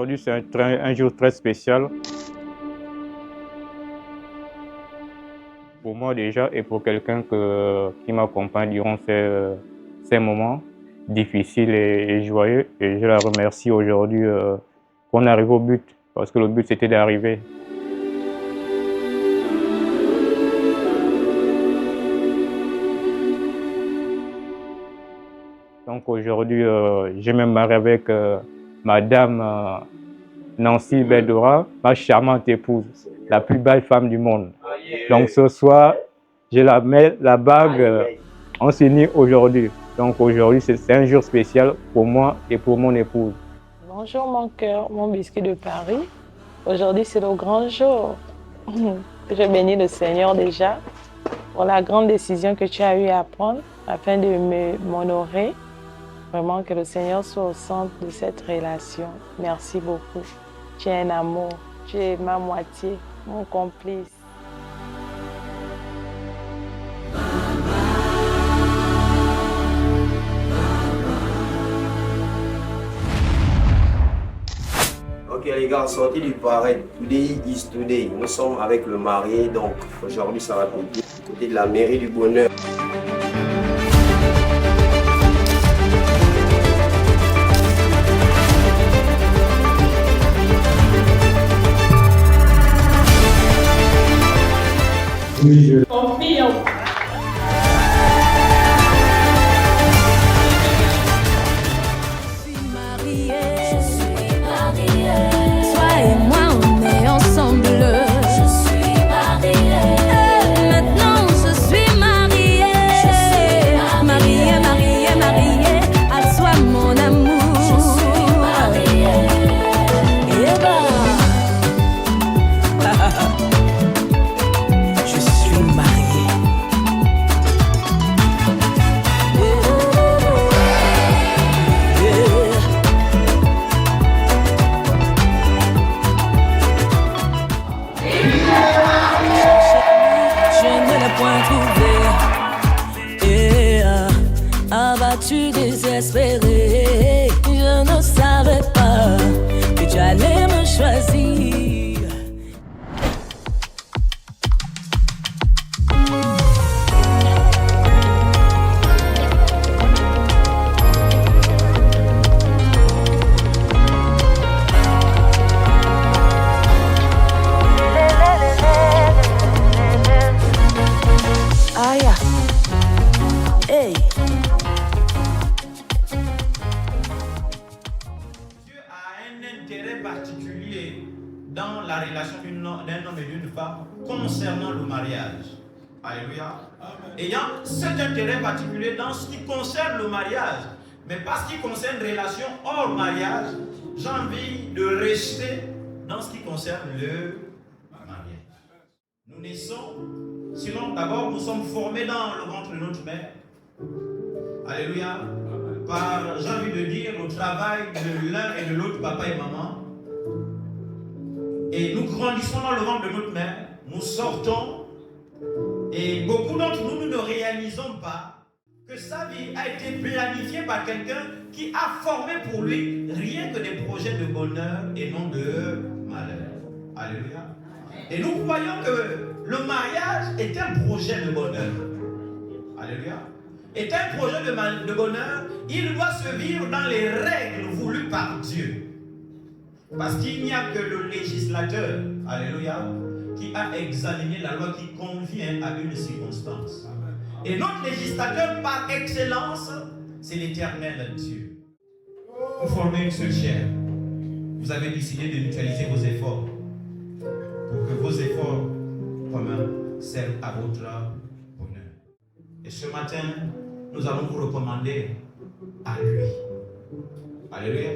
Aujourd'hui, c'est un jour très spécial pour moi déjà et pour quelqu'un qui m'accompagne durant ces moments difficiles et joyeux. Et je la remercie aujourd'hui qu'on arrive au but, parce que le but c'était d'arriver. Donc aujourd'hui, je me marie avec Madame Nancy Bedora, ma charmante épouse, la plus belle femme du monde. Donc ce soir, je la mets la bague en signe aujourd'hui. Donc aujourd'hui, c'est un jour spécial pour moi et pour mon épouse. Bonjour mon cœur, mon biscuit de Paris. Aujourd'hui, c'est le grand jour. Je bénis le Seigneur déjà pour la grande décision que tu as eu à prendre afin de m'honorer. Vraiment que le Seigneur soit au centre de cette relation. Merci beaucoup. Tu es un amour, tu es ma moitié, mon complice. Ok les gars, sortez du pareil. Today is today. Nous sommes avec le marié, donc aujourd'hui ça va péter. Côté de la mairie du bonheur. Oui, je... Confirme. Abattu, désespéré, je ne savais pas que tu allais me choisir. Aïe, hey. Particulier dans la relation d'un homme et d'une femme concernant le mariage. Alléluia. Ayant cet intérêt particulier dans ce qui concerne le mariage, mais pas ce qui concerne relation hors mariage, j'ai envie de rester dans ce qui concerne le mariage. Nous naissons, sinon d'abord nous sommes formés dans le ventre de notre mère. Alléluia. Par, j'ai envie de dire, le travail de l'un et de l'autre, papa et maman. Et nous grandissons dans le ventre de notre mère, nous sortons, et beaucoup d'entre nous, nous ne réalisons pas que sa vie a été planifiée par quelqu'un qui a formé pour lui rien que des projets de bonheur et non de malheur. Alléluia. Et nous croyons que le mariage est un projet de bonheur. Alléluia. Est un projet de bonheur, il doit se vivre dans les règles voulues par Dieu. Parce qu'il n'y a que le législateur, alléluia, qui a examiné la loi qui convient à une circonstance. Et notre législateur par excellence, c'est l'Éternel Dieu. Vous formez une seule chair. Vous avez décidé de mutualiser vos efforts pour que vos efforts communs servent à votre bonheur. Et ce matin, nous allons vous recommander à lui. Alléluia.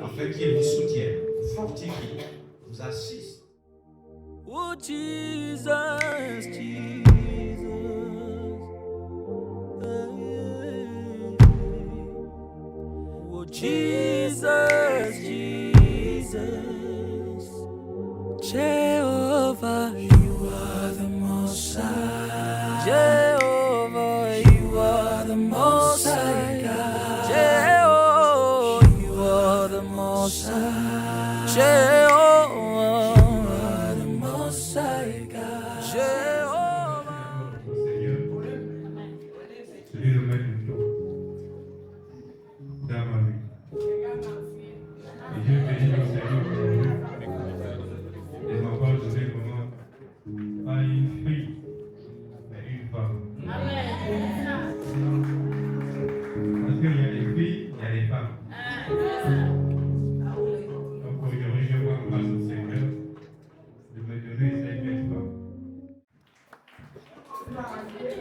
Afin qu'il vous soutienne, vous fortifie, vous assiste. Oh Jesus, Jesus. Oh Jesus, Jesus. Jehovah, you are the Most High. Jehovah, you are the Most High God. Jehovah, you are the Most High.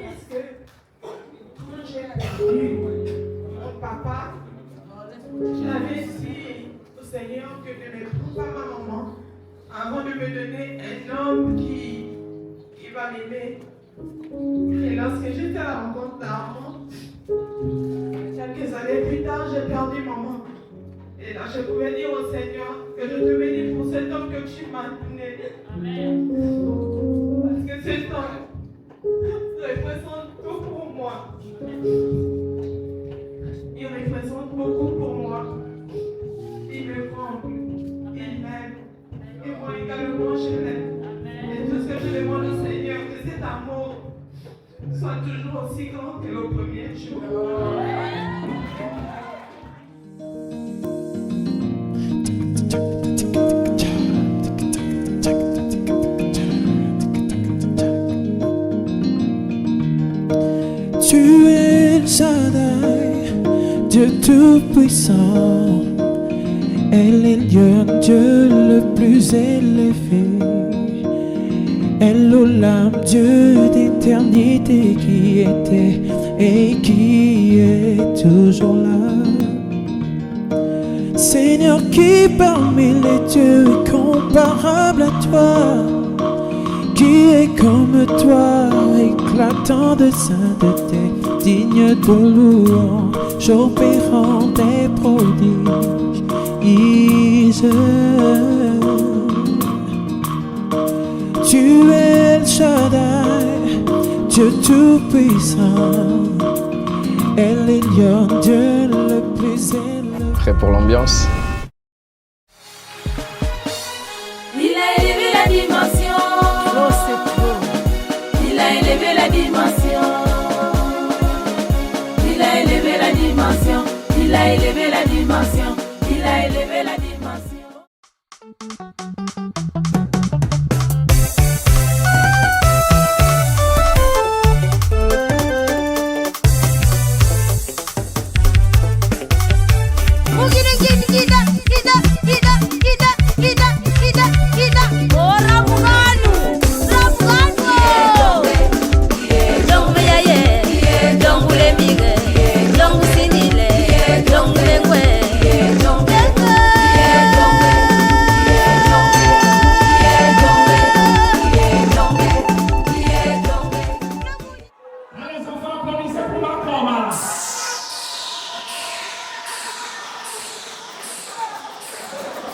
parce que quand j'ai accueilli mon papa, j'avais dit au Seigneur que je ne trouve pas ma maman avant de me donner un homme qui va m'aimer. Et lorsque j'étais à la rencontre d'Armand, quelques années plus tard, j'ai perdu maman. Et là, je pouvais dire au Seigneur que je te bénis pour cet homme que tu m'as donné. Amen. Parce que cet homme représente tout pour moi. Il représente beaucoup pour moi. Il me comble, il m'aime. Et moi également, je l'aime. Et tout ce que je demande au Seigneur, que cet amour soit toujours aussi grand que le premier jour. Tu es le Shaddai, Dieu tout-puissant. Elle est Dieu le plus élevé. Elohim, Dieu d'éternité qui était et qui est toujours là. Seigneur, qui parmi les dieux est comparable à toi? Qui est comme toi, éclatant de sainteté, digne de louange, opérant des prodiges. Tu es le Shaddai, Dieu tout-puissant. Elle est Dieu le plus élevé. Prêt pour l'ambiance? Il a élevé la dimension. Oh, c'est trop. Il a élevé la dimension. Il a élevé la dimension. Il a élevé la dimension. Il a élevé la dimension.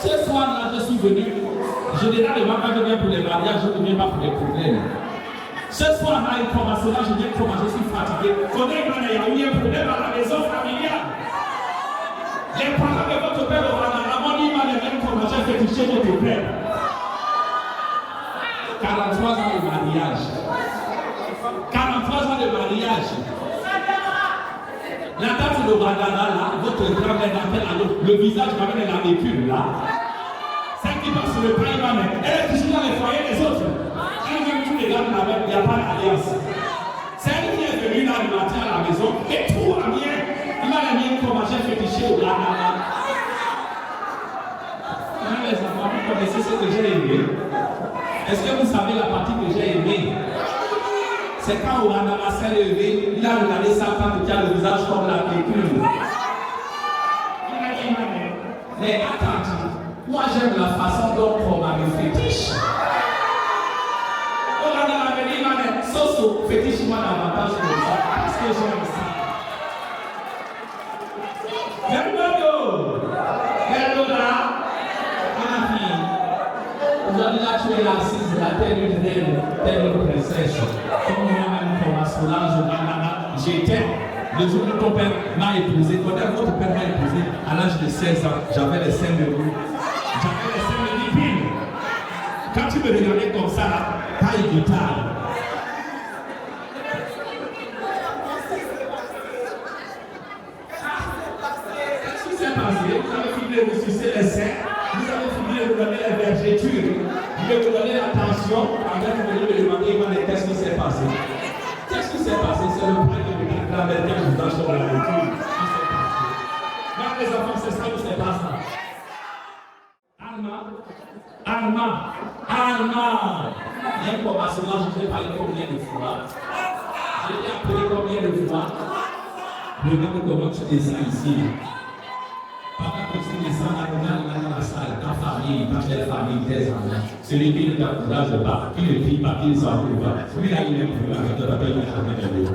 Ce soir-là, je suis venu. Généralement, quand je viens pour les mariages, je ne viens pas pour les problèmes. Ce soir-là, il commencera, je viens comment je suis fatigué. Il y a eu un problème à la maison familiale. Les parents de votre père au Rwanda, m'ont dit, comment j'ai fait toucher votre père. 43 ans de mariage. 43 ans de mariage. La date de Rwanda, là, votre grand-mère appelle le visage, quand même, elle a vécu, là. Celle qui passe sur le pain, elle est toujours dans les foyers des autres. Elle vient tous les gars de la même, il n'y a pas d'alliance. Celle qui est venue là le matin à la maison, et tout va bien. Il a les miens comme j'ai fétiché au Rwanda. Les enfants, vous connaissez ce que j'ai aimé? Est-ce que vous savez la partie que j'ai aimée? C'est quand Rwanda s'est levé, il a regardé sa femme qui a le visage comme la pellicule. Il a dit, mais attends, moi j'aime la façon dont on m'a mis fétiche. Rwanda avait dit, mais Soso, fétiche moi davantage comme ça, parce que j'aime ça. Fernando, là, ma fille, aujourd'hui là tu es assise, la telle une reine, telle une princesse. Comme moi-même, pour ma Solange, j'étais, le jour où ton père m'a épousé, quand votre père m'a épousé, à l'âge de 16 ans, j'avais les seins de roue, j'avais les seins de dipine. Quand tu me regardais comme ça, là, taille guitare. Qu'est-ce qui s'est passé? Vous avez fini de me sucer les seins, vous avez fini de me donner les vergetures. Je vais vous donner l'attention avant que vous me demandez qu'est-ce qui s'est passé. Qu'est-ce qui s'est passé? C'est le point de vue de la mère qui vous donne sur la lecture. Qu'est-ce qui s'est passé? Les enfants, c'est ça ou c'est pas ça? Alma. Il y a un commencement, je vais parler combien de fois. Je t'ai appelé combien de fois? Regarde comment tu descends ici. Papa, quand tu descends dans la salle, ta famille, ta belle famille, tes amis, celui qui ne t'encourage pas, qui ne prie pas, qui ne s'encourage pas, celui-là, il est plus avec toi, il ne jamais de l'eau.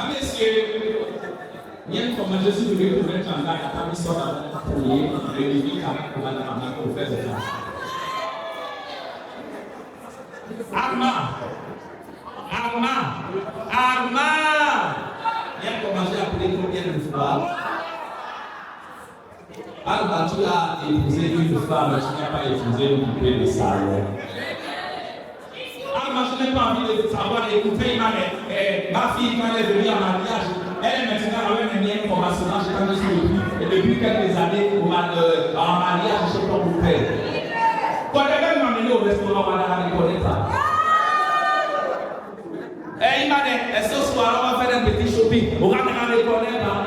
Messieurs, il y a une commande, je suis venu pour mettre en garde, la mission pour prier, réunir pour faire des choses. Arma! Il y a commencé à prier combien de fois? Arma, tu as épousé une femme, tu n'as pas épousé une poupée de salon. Alma, je n'ai pas envie de savoir écouter ma fille quand elle est venue en mariage. Elle est maintenant avec un lien conventionnel, je suis depuis. Et depuis quelques années, en mariage, je ne sais pas où faire. Quand elle va m'amener au restaurant, on ne la reconnaît pas. Et il m'a dit, ce soir, on va faire un petit shopping. On va ne la reconnaît pas.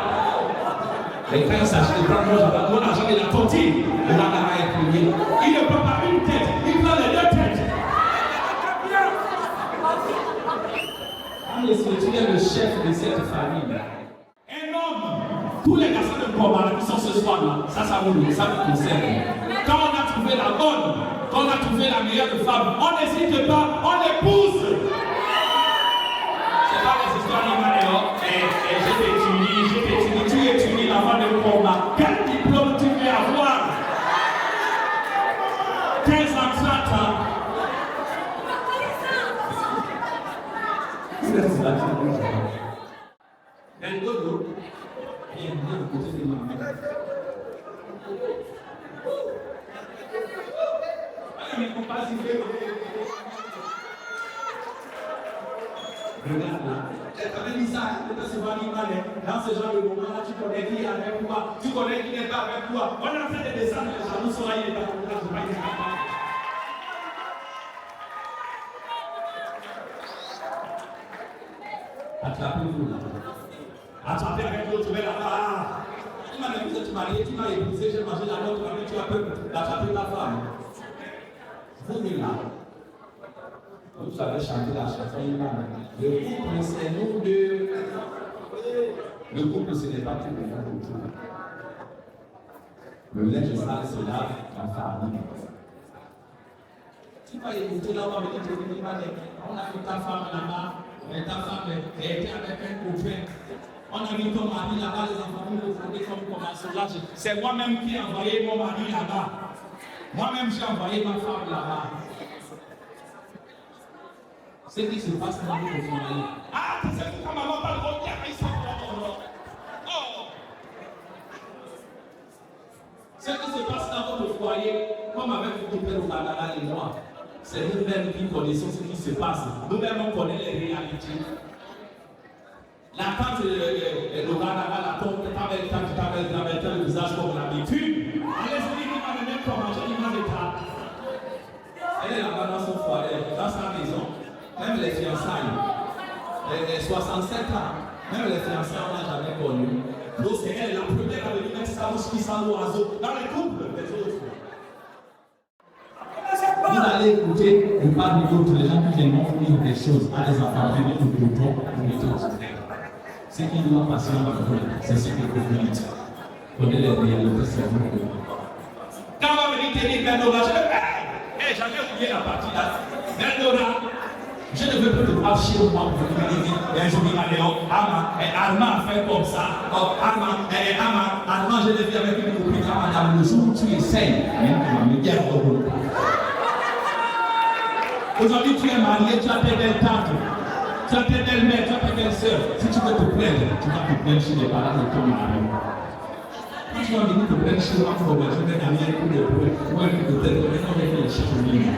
Et quand il s'agit de prendre mon argent de la tontine, on va la récupérer. Il ne prend pas une tête, il prend les deux têtes. Monsieur, tu es le chef de cette famille. Un homme, tous les garçons de combat qui sont ce soir-là, ça nous concerne. Quand on a trouvé la bonne, quand on a trouvé la meilleure femme, on n'hésite pas, on l'épouse. C'est pas les histoires d'Imanéo. Je t'étudie, tu étudies l'avant de combat. Quel diplôme tu veux avoir? 15 ans, 30 ans. El dodo, il est de côté de ma mère. Regarde là, tu avais dit ça, tu te souviens dans ce genre de moment-là, tu connais qui est avec toi, tu connais qui n'est pas avec toi. On est en train de descendre, les jaloux sont là, il est pas comme ça, je ne vais pas. Attrapez-vous là. Attrapez avec l'autre, mais là-bas. Tu m'as dit que tu m'as épousé, j'ai mangé la nôtre, mais tu as peur d'attraper ta femme. Vous là. Vous savez chanter la chanson. Le couple, c'est nous deux. Le couple, ce n'est pas tout le monde. Le linge sale, c'est là, la famille. Tu vas écouter là, on va me dire, on a vu ta femme là-bas. Mais ta femme était avec un copain. On a mis ton mari là-bas, les enfants nous regardaient comme soulage. C'est moi-même qui ai envoyé mon mari là-bas. Moi-même j'ai envoyé ma femme là-bas. Ce qui se passe dans notre foyer. Ah, c'est pourquoi maman parle de bien, mais c'est ce qui se passe dans votre foyer, comme avec votre père au Canada et moi. C'est nous-mêmes qui connaissons ce qui se passe. Nous-mêmes, on connaît les réalités. La tante de Canada, la tante, ta belle le visage comme l'habitude. Allez-y, il m'a donné pour manger l'image de table. Elle est là-bas dans son foyer, dans sa maison. Même les fiançailles, les 67 ans, même les fiançailles, on n'a jamais connu. Donc, c'est elle, la première à venir mettre sa bouche qui sent l'oiseau dans les couples des autres. Vous allez écouter le parmi d'autres, les gens qui viennent dire des choses à des enfants, venir au bouton, pour les autres. Ce qui doit passer en vous, c'est ce que vous dites. Prenez les réalités, c'est vous. Quand on va venir te dire, Bernora, j'avais oublié la partie là. Bernora, je ne veux plus te voir chez moi pour venir dire, je dis, Arma a fait comme ça. Arma, je l'ai vu avec une copine, madame, le jour où tu essayes, me dire, aujourd'hui, tu es marié, tu as tes belles tantes, tu as tes belles mères, tu as tes belles sœurs. Si tu veux te plaindre, tu vas te plaindre chez les parents de ton mari. Quand tu vas venir te plaindre chez moi, je vais gagner un coup de poing, ou un coup de tête, mais non, mais les chefs de l'île.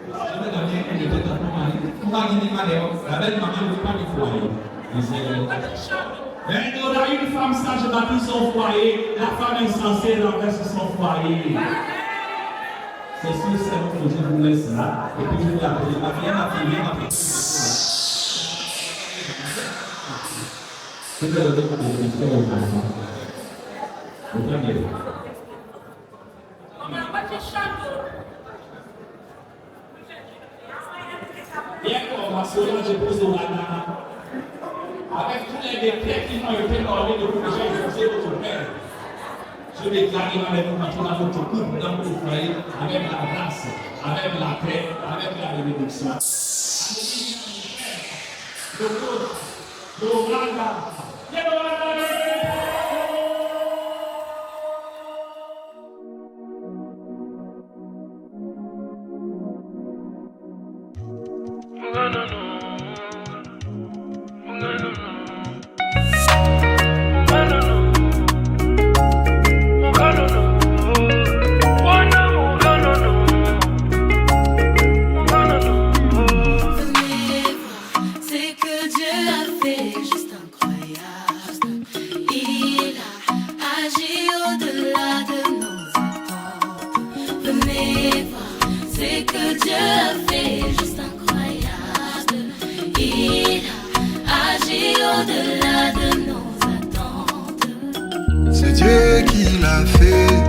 Je vais gagner un coup de tête à ton mari. Tu vas gagner ma léon, la belle maman ne veut pas du foyer. Mais il y aura une femme sage bâtit son foyer, la femme insensée renverse son foyer. C'est sûr, c'est bon que je vous laisse là. Et puis je vais appeler ma fille, ma fille. C'est que le développement est très important. Vous prenez. Bien qu'on va soulager pour Zorana, avec tous les décrets qui ont été donnés depuis que j'ai exercé votre père, je déclare qu'il va mettre dans votre couple, dans votre foyer, avec la grâce, avec la paix, avec la bénédiction. C'est Dieu qui l'a fait.